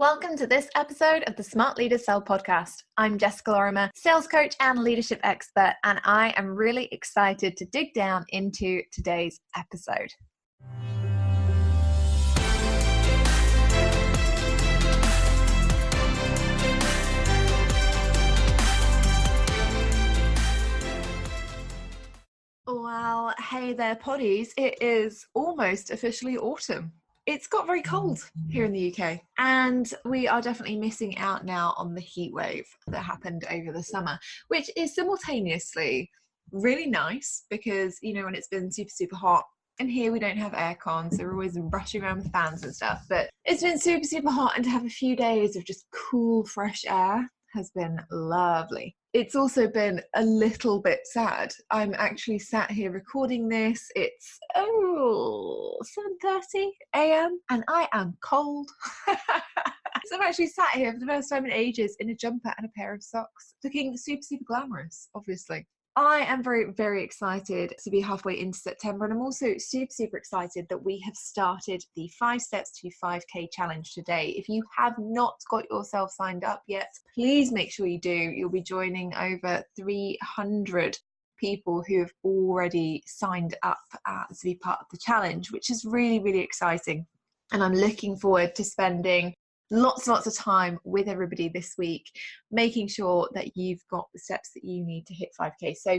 Welcome to this episode of the Smart Leaders Sell podcast. I'm Jessica Lorimer, sales coach and leadership expert, and I am really excited to dig down into today's episode. Well, hey there, poddies. It is almost officially autumn. It's got very cold here in the UK, and we are definitely missing out now on the heat wave that happened over the summer, which is simultaneously really nice because, you know, when it's been super hot, and here we don't have aircon, so we're always rushing around with fans and stuff, but it's been super hot, and to have a few days of just cool, fresh air has been lovely. It's also been a little bit sad. I'm actually sat here recording this. It's 7:30 a.m. and I am cold. So I'm actually sat here for the first time in ages in a jumper and a pair of socks, looking super glamorous, obviously. I am very excited to be halfway into September, and I'm also super excited that we have started the 5 Steps to 5K challenge today. If you have not got yourself signed up yet, please make sure you do. You'll be joining over 300 people who have already signed up to be part of the challenge, which is really exciting. And I'm looking forward to spending lots of time with everybody this week, making sure that you've got the steps that you need to hit 5K. So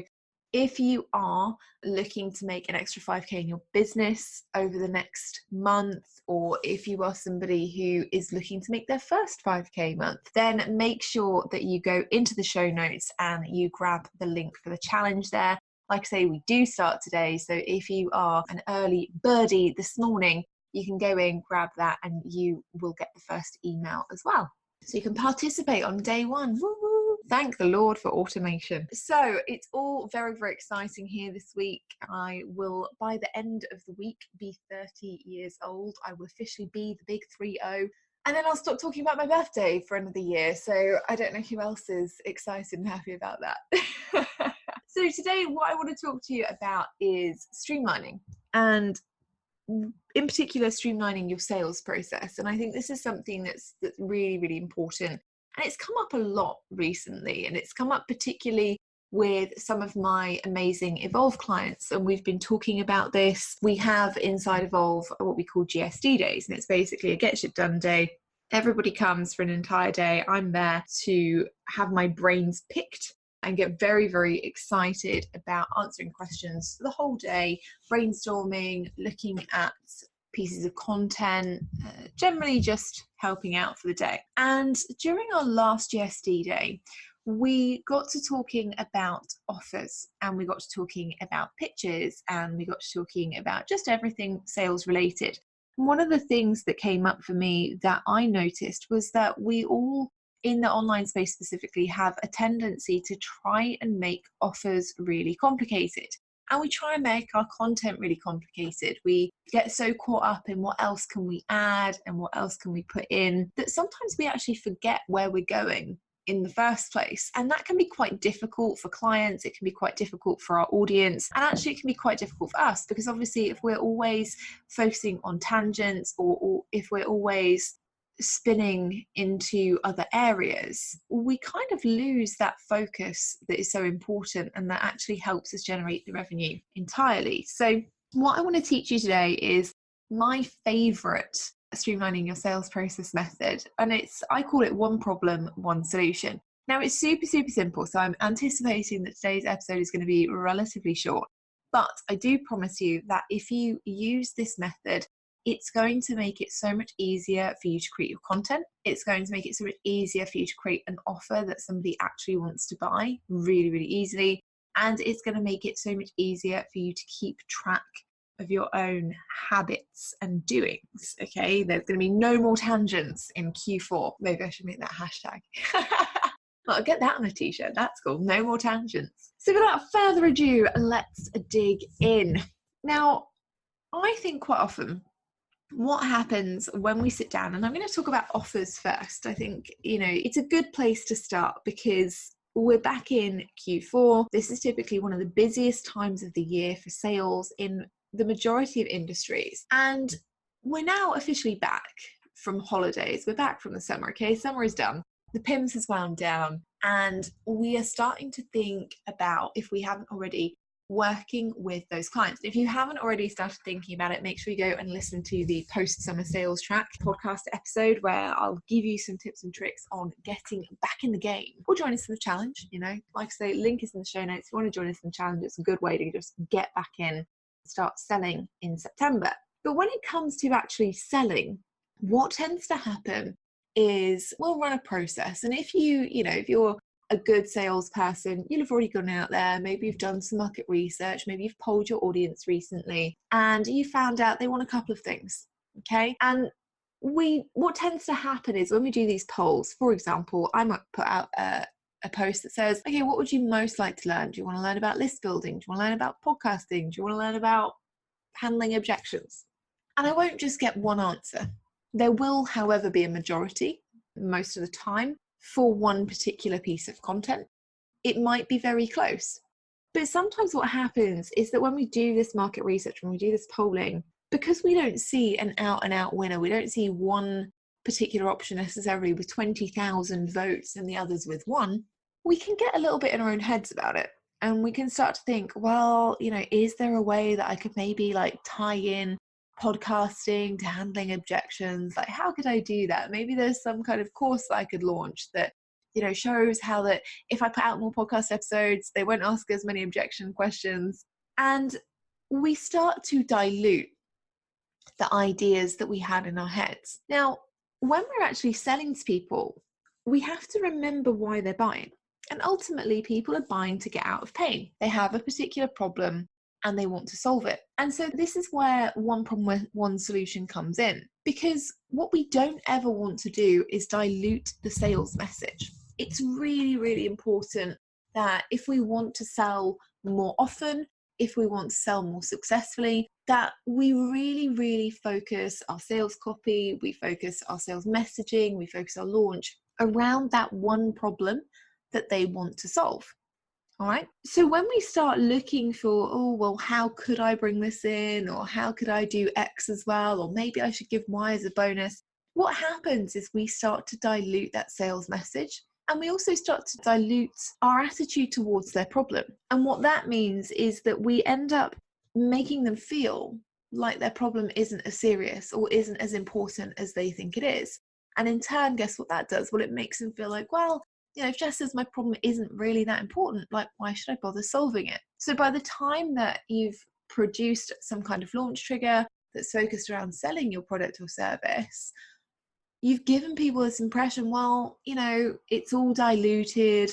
if you are looking to make an extra 5K in your business over the next month, or if you are somebody who is looking to make their first 5K month, then make sure that you go into the show notes and you grab the link for the challenge there. Like I say, we do start today, so if you are an early birdie this morning, you can go in, grab that, and you will get the first email as well. So you can participate on day one. Woo-woo. Thank the Lord for automation. So it's all very exciting here this week. I will, by the end of the week, be 30 years old. I will officially be the big 3-0. And then I'll stop talking about my birthday for another year. So I don't know who else is excited and happy about that. So today, what I want to talk to you about is streamlining, and in particular streamlining your sales process. And I think this is something that's really important, and it's come up a lot recently, and it's come up particularly with some of my amazing Evolve clients, and we've been talking about this. We have inside Evolve what we call Gsd Days, and it's basically a get shit done day. Everybody comes for an entire day. I'm there to have my brains picked and get very excited about answering questions for the whole day, brainstorming, looking at pieces of content, generally just helping out for the day. And during our last Gsd Day, we got to talking about offers, and we got to talking about pitches, and we got to talking about just everything sales related. And one of the things that came up for me that I noticed was that we all, in the online space specifically, have a tendency to try and make offers really complicated. And we try and make our content really complicated. We get so caught up in what else can we add and what else can we put in, that sometimes we actually forget where we're going in the first place. And that can be quite difficult for clients. It can be quite difficult for our audience. And actually it can be quite difficult for us, because obviously if we're always focusing on tangents, or if we're always spinning into other areas, we kind of lose that focus that is so important and that actually helps us generate the revenue entirely. So what I want to teach you today is my favorite streamlining your sales process method, and I call it one problem, one solution. Now it's super simple, so I'm anticipating that today's episode is going to be relatively short, but I do promise you that if you use this method, it's going to make it so much easier for you to create your content. It's going to make it so much easier for you to create an offer that somebody actually wants to buy really easily. And it's going to make it so much easier for you to keep track of your own habits and doings. Okay, there's going to be no more tangents in Q4. Maybe I should make that hashtag. Well, I'll get that on a t-shirt. That's cool. No more tangents. So without further ado, let's dig in. Now, I think quite often what happens when we sit down, and I'm going to talk about offers first. I think, you know, it's a good place to start because we're back in Q4. This is typically one of the busiest times of the year for sales in the majority of industries. And we're now officially back from holidays. We're back from the summer, okay? Summer is done. The PIMS has wound down, and we are starting to think about, if we haven't already, working with those clients. If you haven't already started thinking about it, make sure you go and listen to the post-summer sales track podcast episode, where I'll give you some tips and tricks on getting back in the game, or join us in the challenge. Like I say, link is in the show notes. If you want to join us in the challenge, it's a good way to just get back in, start selling in September. But when it comes to actually selling, what tends to happen is we'll run a process. And if you're a good salesperson, you'll have already gone out there, maybe you've done some market research, maybe you've polled your audience recently, and you found out they want a couple of things, okay? And what tends to happen is when we do these polls, for example, I might put out a post that says, okay, what would you most like to learn? Do you want to learn about list building? Do you want to learn about podcasting? Do you want to learn about handling objections? And I won't just get one answer. There will, however, be a majority, most of the time, for one particular piece of content. It might be very close. But sometimes what happens is that when we do this market research, when we do this polling, because we don't see an out-and-out winner, we don't see one particular option necessarily with 20,000 votes and the others with one, we can get a little bit in our own heads about it. And we can start to think, well, is there a way that I could maybe tie in podcasting to handling objections? How could I do that? Maybe there's some kind of course that I could launch that shows how that if I put out more podcast episodes, they won't ask as many objection questions. And we start to dilute the ideas that we had in our heads. Now, when we're actually selling to people, we have to remember why they're buying. And ultimately, people are buying to get out of pain. They have a particular problem and they want to solve it. And so this is where one problem, one solution comes in, because what we don't ever want to do is dilute the sales message. It's really, really important that if we want to sell more often, if we want to sell more successfully, that we really, really focus our sales copy, we focus our sales messaging, we focus our launch around that one problem that they want to solve. All right. So when we start looking for, how could I bring this in? Or how could I do X as well? Or maybe I should give Y as a bonus. What happens is we start to dilute that sales message. And we also start to dilute our attitude towards their problem. And what that means is that we end up making them feel like their problem isn't as serious or isn't as important as they think it is. And in turn, guess what that does? Well, it makes them feel like, if Jess says my problem isn't really that important, why should I bother solving it? So by the time that you've produced some kind of launch trigger that's focused around selling your product or service, you've given people this impression, it's all diluted.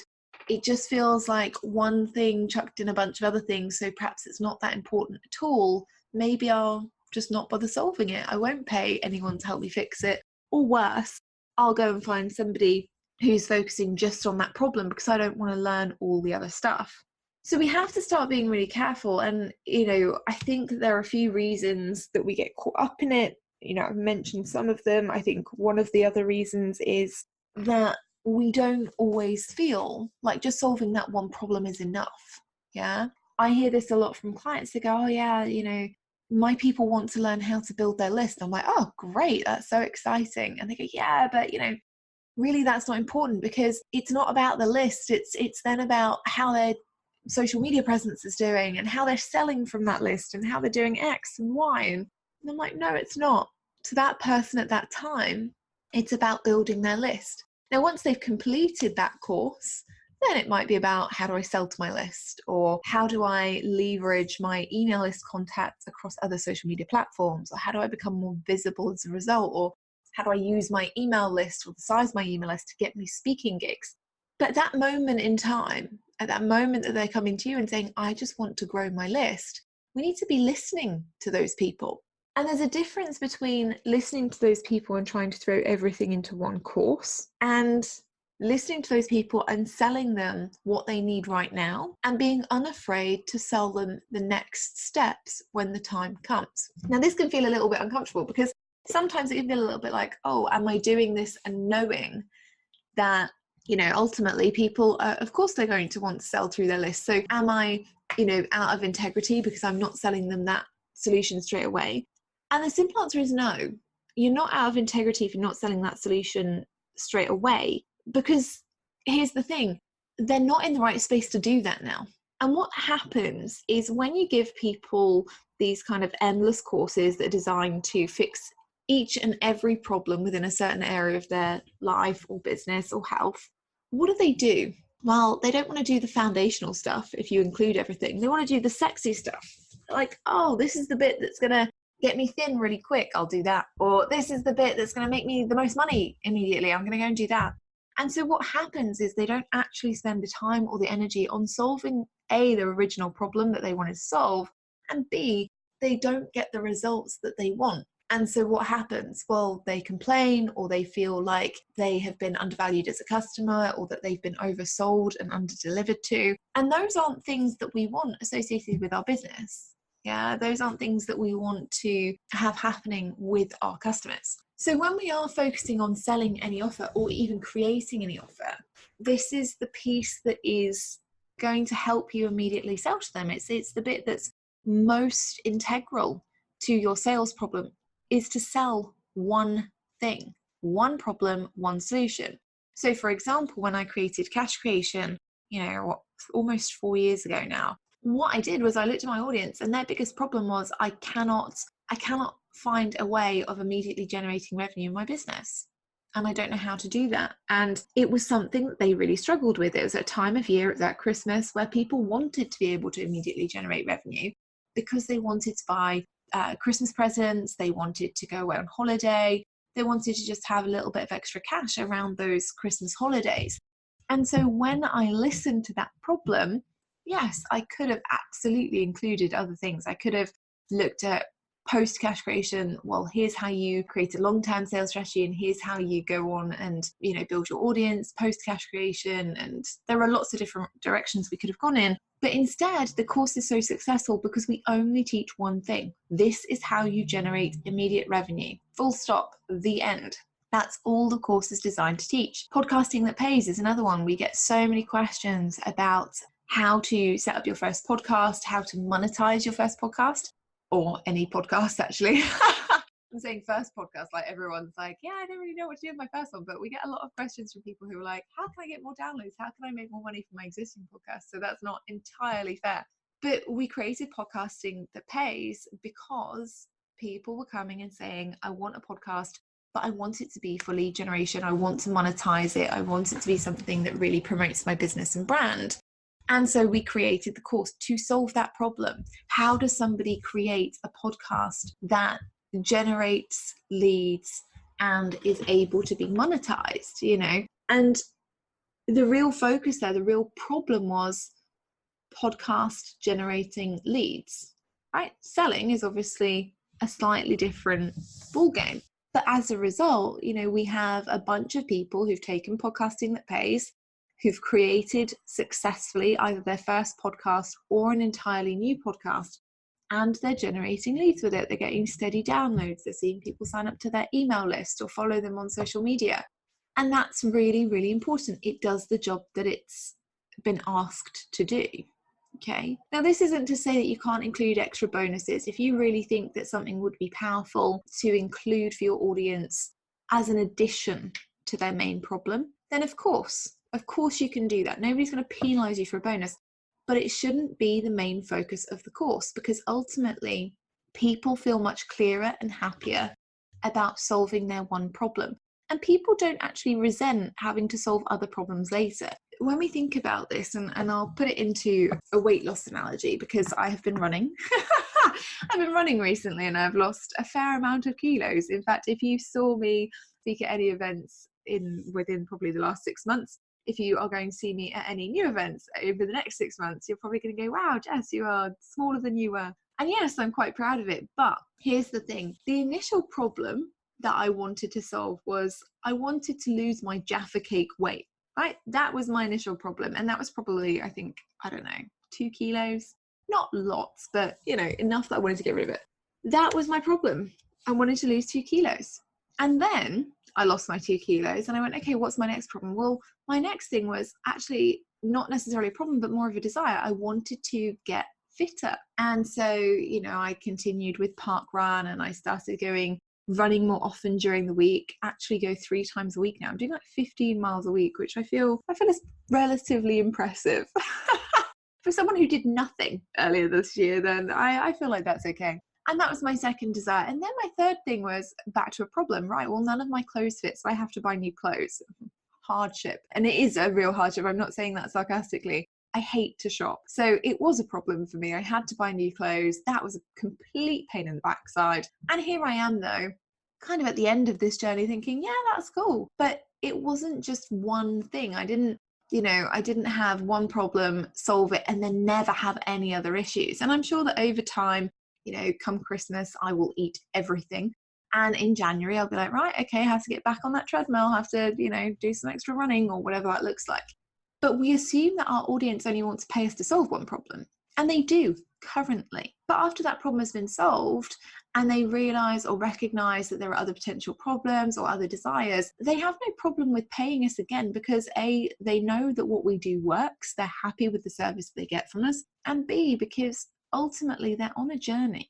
It just feels like one thing chucked in a bunch of other things, so perhaps it's not that important at all. Maybe I'll just not bother solving it. I won't pay anyone to help me fix it. Or worse, I'll go and find somebody who's focusing just on that problem because I don't want to learn all the other stuff. So we have to start being really careful. And, I think that there are a few reasons that we get caught up in it. I've mentioned some of them. I think one of the other reasons is that we don't always feel like just solving that one problem is enough. Yeah. I hear this a lot from clients. They go, my people want to learn how to build their list. I'm like, oh, great. That's so exciting. And they go, yeah, but, really that's not important, because it's not about the list. It's then about how their social media presence is doing and how they're selling from that list and how they're doing X and Y. And I'm like, no, it's not. To that person at that time, it's about building their list. Now, once they've completed that course, then it might be about how do I sell to my list, or how do I leverage my email list contacts across other social media platforms, or how do I become more visible as a result, or how do I use my email list or the size of my email list to get me speaking gigs. But at that moment in time, at that moment that they're coming to you and saying, I just want to grow my list, we need to be listening to those people. And there's a difference between listening to those people and trying to throw everything into one course, and listening to those people and selling them what they need right now and being unafraid to sell them the next steps when the time comes. Now, this can feel a little bit uncomfortable because sometimes it can feel a little bit like, am I doing this and knowing that, ultimately people, of course, they're going to want to sell through their list. So am I, out of integrity because I'm not selling them that solution straight away? And the simple answer is no. you're not out of integrity if you're not selling that solution straight away, because here's the thing, they're not in the right space to do that now. And what happens is when you give people these kind of endless courses that are designed to fix each and every problem within a certain area of their life or business or health, what do? Well, they don't want to do the foundational stuff if you include everything. They want to do the sexy stuff. Like, oh, this is the bit that's going to get me thin really quick. I'll do that. Or this is the bit that's going to make me the most money immediately. I'm going to go and do that. And so what happens is they don't actually spend the time or the energy on solving A, the original problem that they wanted to solve, and B, they don't get the results that they want. And so what happens? Well, they complain, or they feel like they have been undervalued as a customer, or that they've been oversold and underdelivered to. And those aren't things that we want associated with our business. Yeah, those aren't things that we want to have happening with our customers. So when we are focusing on selling any offer or even creating any offer, this is the piece that is going to help you immediately sell to them. It's the bit that's most integral to your sales problem, is to sell one thing, one problem, one solution. So for example, when I created Cash Creation, almost 4 years ago now, what I did was I looked at my audience, and their biggest problem was I cannot find a way of immediately generating revenue in my business. And I don't know how to do that. And it was something that they really struggled with. It was a time of year, it was at Christmas, where people wanted to be able to immediately generate revenue because they wanted to buy Christmas presents, they wanted to go away on holiday, they wanted to just have a little bit of extra cash around those Christmas holidays. And so when I listened to that problem, yes, I could have absolutely included other things. I could have looked at post cash creation. Well, here's how you create a long-term sales strategy, and here's how you go on and build your audience post cash creation. And there are lots of different directions we could have gone in. But instead, the course is so successful because we only teach one thing. This is how you generate immediate revenue. Full stop. The end. That's all the course is designed to teach. Podcasting that pays is another one. We get so many questions about how to set up your first podcast, how to monetize your first podcast, or any podcast actually. I'm saying first podcast, like everyone's like, yeah, I don't really know what to do with my first one, but we get a lot of questions from people who are like, how can I get more downloads? How can I make more money from my existing podcast? So that's not entirely fair. But we created Podcasting That Pays because people were coming and saying, I want a podcast, but I want it to be for lead generation. I want to monetize it. I want it to be something that really promotes my business and brand. And so we created the course to solve that problem. How does somebody create a podcast that generates leads and is able to be monetized, And the real focus there, the real problem was podcast generating leads, right? Selling is obviously a slightly different ballgame. But as a result, we have a bunch of people who've taken Podcasting That Pays, who've created successfully either their first podcast or an entirely new podcast, and they're generating leads with it. They're getting steady downloads. They're seeing people sign up to their email list or follow them on social media. And that's really, really important. It does the job that it's been asked to do. Okay. Now, this isn't to say that you can't include extra bonuses. If you really think that something would be powerful to include for your audience as an addition to their main problem, then of course you can do that. Nobody's going to penalize you for a bonus, but it shouldn't be the main focus of the course, because ultimately people feel much clearer and happier about solving their one problem. And people don't actually resent having to solve other problems later. When we think about this, and I'll put it into a weight loss analogy, because I have been running. I've been running recently and I've lost a fair amount of kilos. In fact, if you saw me speak at any events within probably the last 6 months, if you are going to see me at any new events over the next 6 months, you're probably going to go, wow, Jess, you are smaller than you were. And yes, I'm quite proud of it. But here's the thing. The initial problem that I wanted to solve was I wanted to lose my Jaffa cake weight, right? That was my initial problem. And that was probably, 2 kilos. Not lots, but enough that I wanted to get rid of it. That was my problem. I wanted to lose 2 kilos. And then I lost my 2 kilos and I went, okay, what's my next problem? Well, my next thing was actually not necessarily a problem, but more of a desire. I wanted to get fitter. And so, I continued with park run and I started going running more often during the week, actually go 3 times a week now. I'm doing like 15 miles a week, which I feel is relatively impressive. For someone who did nothing earlier this year, then I feel like that's okay. And that was my second desire. And then my third thing was back to a problem, right? Well, none of my clothes fit, so I have to buy new clothes. Hardship. And it is a real hardship. I'm not saying that sarcastically. I hate to shop. So it was a problem for me. I had to buy new clothes. That was a complete pain in the backside. And here I am though, kind of at the end of this journey thinking, yeah, that's cool. But it wasn't just one thing. I didn't have one problem, solve it, and then never have any other issues. And I'm sure that over time, come Christmas, I will eat everything. And in January, I'll be like, right, okay, I have to get back on that treadmill, I have to, do some extra running or whatever that looks like. But we assume that our audience only wants to pay us to solve one problem. And they do currently. But after that problem has been solved and they realize or recognize that there are other potential problems or other desires, they have no problem with paying us again because A, they know that what we do works, they're happy with the service they get from us, and B, because ultimately they're on a journey.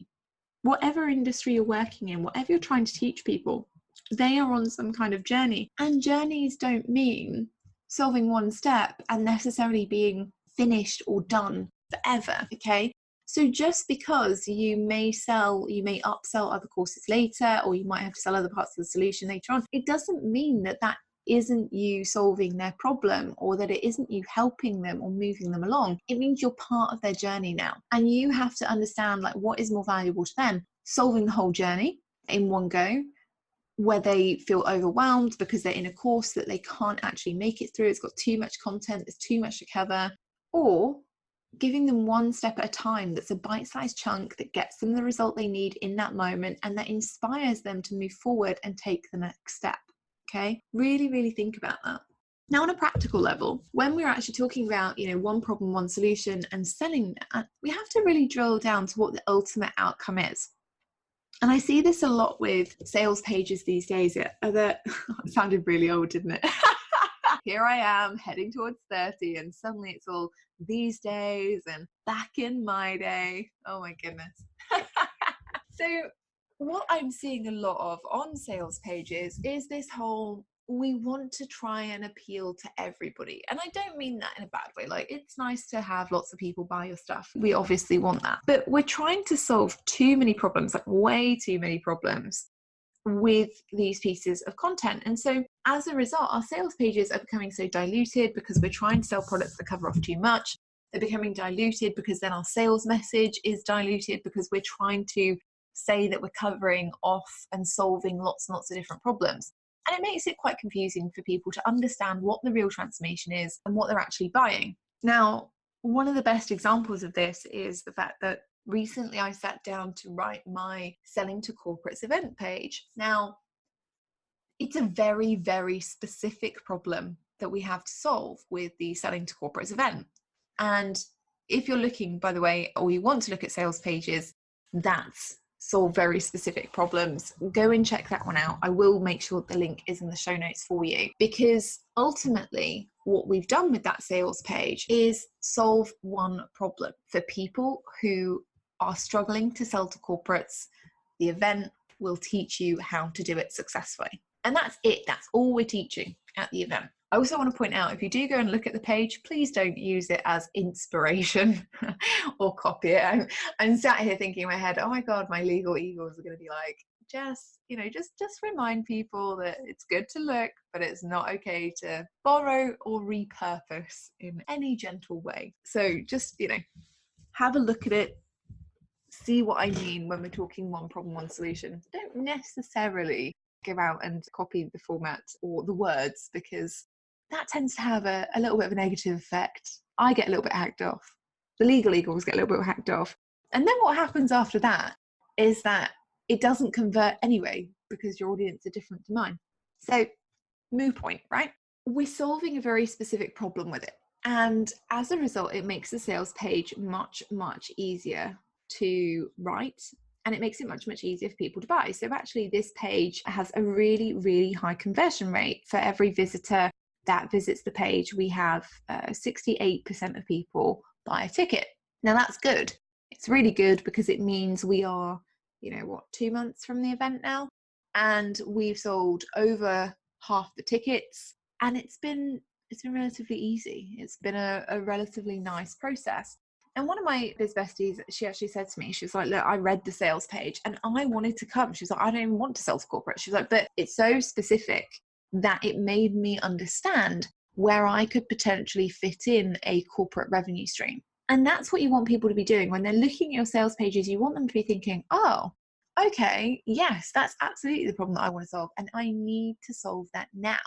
Whatever industry you're working in, whatever you're trying to teach people, they are on some kind of journey. And journeys don't mean solving one step and necessarily being finished or done forever, okay? So just because you may upsell other courses later, or you might have to sell other parts of the solution later on, it doesn't mean that isn't you solving their problem or that it isn't you helping them or moving them along. It means you're part of their journey now. And you have to understand what is more valuable to them, solving the whole journey in one go, where they feel overwhelmed because they're in a course that they can't actually make it through. It's got too much content, there's too much to cover, or giving them one step at a time that's a bite-sized chunk that gets them the result they need in that moment and that inspires them to move forward and take the next step. Okay, really, really think about that. Now, on a practical level, when we're actually talking about, one problem, one solution and selling that, we have to really drill down to what the ultimate outcome is. And I see this a lot with sales pages these days. It sounded really old, didn't it? Here I am heading towards 30 and suddenly it's all these days and back in my day. Oh my goodness. So what I'm seeing a lot of on sales pages is this whole, we want to try and appeal to everybody. And I don't mean that in a bad way. It's nice to have lots of people buy your stuff. We obviously want that. But we're trying to solve too many problems, way too many problems with these pieces of content. And so as a result, our sales pages are becoming so diluted because we're trying to sell products that cover off too much. They're becoming diluted because then our sales message is diluted because we're trying to say that we're covering off and solving lots and lots of different problems. And it makes it quite confusing for people to understand what the real transformation is and what they're actually buying. Now, one of the best examples of this is the fact that recently I sat down to write my Selling to Corporates event page. Now, it's a very, very specific problem that we have to solve with the Selling to Corporates event. And if you're looking, by the way, or you want to look at sales pages that solve very specific problems, go and check that one out. I will make sure the link is in the show notes for you, because ultimately what we've done with that sales page is solve one problem for people who are struggling to sell to corporates. The event will teach you how to do it successfully. And that's it. That's all we're teaching at the event. I also want to point out, if you do go and look at the page, please don't use it as inspiration or copy it. I'm sat here thinking in my head, oh my God, my legal eagles are going to be like, just remind people that it's good to look, but it's not okay to borrow or repurpose in any gentle way. So just, have a look at it, see what I mean when we're talking one problem, one solution. Don't necessarily go out and copy the format or the words, because that tends to have a little bit of a negative effect. I get a little bit hacked off. The legal eagles get a little bit hacked off. And then what happens after that is that it doesn't convert anyway, because your audience are different to mine. So, moot point, right? We're solving a very specific problem with it. And as a result, it makes the sales page much, much easier to write. And it makes it much, much easier for people to buy. So actually, this page has a really, really high conversion rate. For every visitor that visits the page, we have 68% of people buy a ticket. Now that's good. It's really good, because it means we are, 2 months from the event now. and we've sold over half the tickets, and it's been relatively easy. It's been a relatively nice process. And one of my biz besties, she actually said to me, she was like, look, I read the sales page and I wanted to come. She was like, I don't even want to sell to corporate. She was like, but it's so specific that it made me understand where I could potentially fit in a corporate revenue stream. And that's what you want people to be doing. When they're looking at your sales pages, you want them to be thinking, oh, okay, yes, that's absolutely the problem that I want to solve. And I need to solve that now.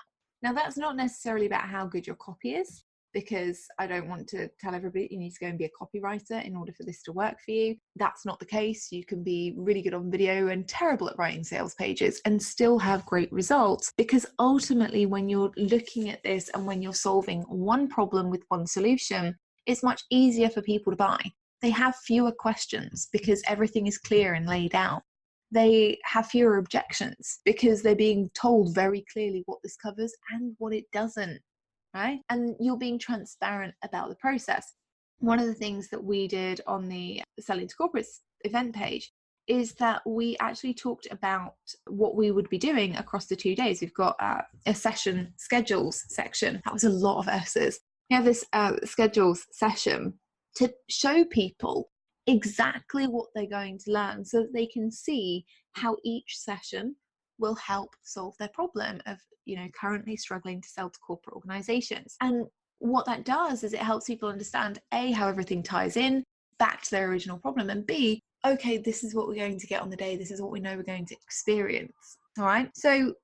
Now, that's not necessarily about how good your copy is, because I don't want to tell everybody you need to go and be a copywriter in order for this to work for you. That's not the case. You can be really good on video and terrible at writing sales pages and still have great results, because ultimately when you're looking at this and when you're solving one problem with one solution, it's much easier for people to buy. They have fewer questions because everything is clear and laid out. They have fewer objections because they're being told very clearly what this covers and what it doesn't, right? And you're being transparent about the process. One of the things that we did on the Selling to Corporates event page is that we actually talked about what we would be doing across the 2 days. We've got a session schedules section. That was a lot of S's. We have this schedules session to show people exactly what they're going to learn so that they can see how each session will help solve their problem of, currently struggling to sell to corporate organizations. And what that does is it helps people understand A, how everything ties in back to their original problem, and B, okay, this is what we're going to get on the day. This is what we know we're going to experience. All right. So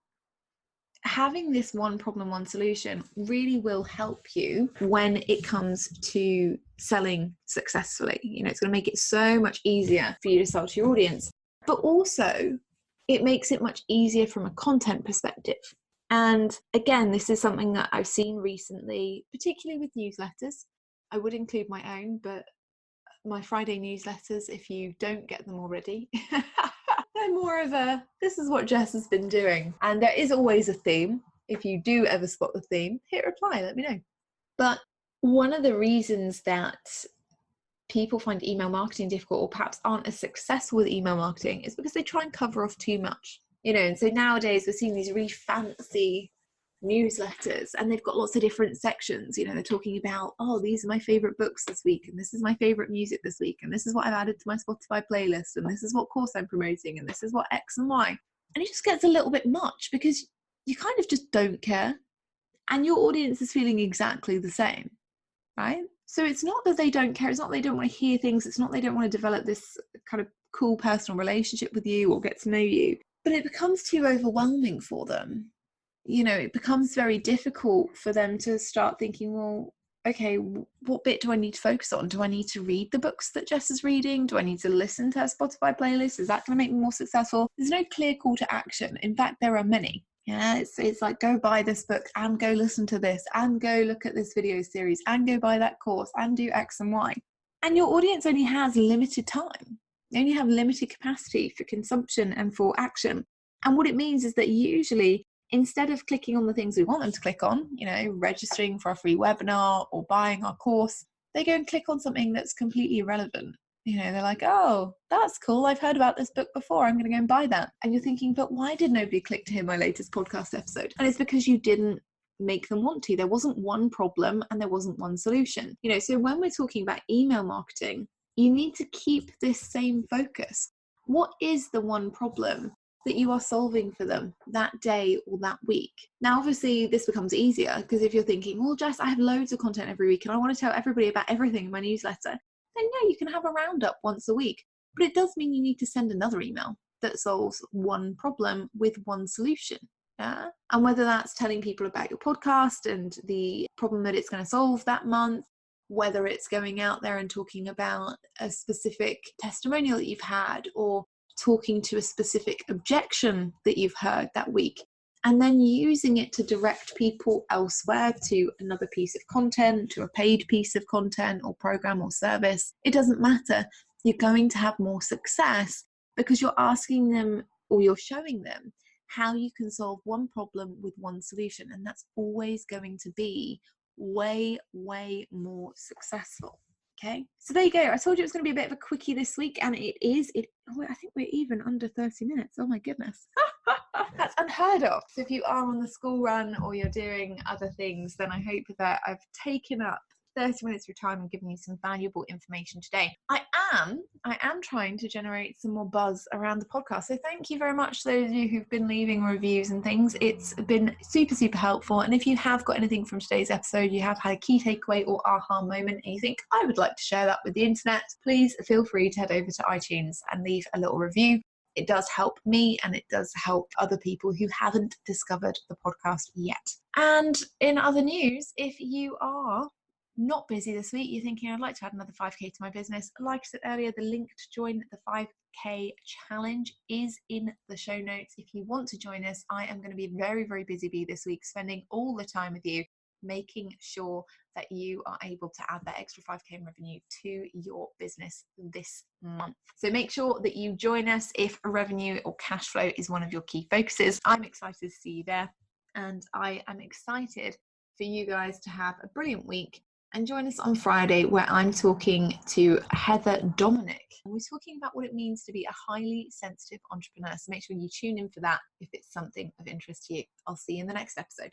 having this one problem, one solution really will help you when it comes to selling successfully. It's going to make it so much easier for you to sell to your audience, but also it makes it much easier from a content perspective. And again, this is something that I've seen recently, particularly with newsletters. I would include my own, but my Friday newsletters, if you don't get them already, they're more of a, this is what Jess has been doing. And there is always a theme. If you do ever spot the theme, hit reply, let me know. But one of the reasons that people find email marketing difficult, or perhaps aren't as successful with email marketing, is because they try and cover off too much. And so nowadays we're seeing these really fancy newsletters and they've got lots of different sections. They're talking about, oh, these are my favorite books this week, and this is my favorite music this week, and this is what I've added to my Spotify playlist, and this is what course I'm promoting, and this is what X and Y. And it just gets a little bit much because you kind of just don't care, and your audience is feeling exactly the same, right? So it's not that they don't care, it's not they don't want to hear things, it's not they don't want to develop this kind of cool personal relationship with you or get to know you, but it becomes too overwhelming for them. It becomes very difficult for them to start thinking, well, okay, what bit do I need to focus on? Do I need to read the books that Jess is reading? Do I need to listen to her Spotify playlist? Is that going to make me more successful? There's no clear call to action. In fact, there are many. Yeah, it's like, go buy this book and go listen to this and go look at this video series and go buy that course and do X and Y. And your audience only has limited time. They only have limited capacity for consumption and for action. And what it means is that usually, instead of clicking on the things we want them to click on, registering for a free webinar or buying our course, they go and click on something that's completely irrelevant. They're like, oh, that's cool. I've heard about this book before. I'm going to go and buy that. And you're thinking, but why did nobody click to hear my latest podcast episode? And it's because you didn't make them want to. There wasn't one problem and there wasn't one solution. So when we're talking about email marketing, you need to keep this same focus. What is the one problem that you are solving for them that day or that week? Now, obviously, this becomes easier because if you're thinking, well, Jess, I have loads of content every week and I want to tell everybody about everything in my newsletter, then yeah, you can have a roundup once a week. But it does mean you need to send another email that solves one problem with one solution. Yeah? And whether that's telling people about your podcast and the problem that it's going to solve that month, whether it's going out there and talking about a specific testimonial that you've had, or talking to a specific objection that you've heard that week, and then using it to direct people elsewhere to another piece of content, to a paid piece of content or program or service. It doesn't matter. You're going to have more success because you're asking them, or you're showing them, how you can solve one problem with one solution. And that's always going to be way, way more successful. Okay, so there you go. I told you it was going to be a bit of a quickie this week, and it is. I think we're even under 30 minutes. Oh my goodness. That's unheard of. So if you are on the school run or you're doing other things, then I hope that I've taken up 30 minutes of your time and given you some valuable information today. I am trying to generate some more buzz around the podcast. So thank you very much to those of you who've been leaving reviews and things. It's been super, super helpful. And if you have got anything from today's episode, you have had a key takeaway or aha moment, and you think I would like to share that with the internet, please feel free to head over to iTunes and leave a little review. It does help me, and it does help other people who haven't discovered the podcast yet. And in other news, if you are not busy this week, you're thinking I'd like to add another 5k to my business, like I said earlier, the link to join the 5k challenge is in the show notes. If you want to join us, I am going to be very, very busy bee this week, spending all the time with you, making sure that you are able to add that extra 5k in revenue to your business this month. So make sure that you join us if revenue or cash flow is one of your key focuses. I'm excited to see you there, and I am excited for you guys to have a brilliant week. And join us on Friday, where I'm talking to Heather Dominic. And we're talking about what it means to be a highly sensitive entrepreneur. So make sure you tune in for that if it's something of interest to you. I'll see you in the next episode.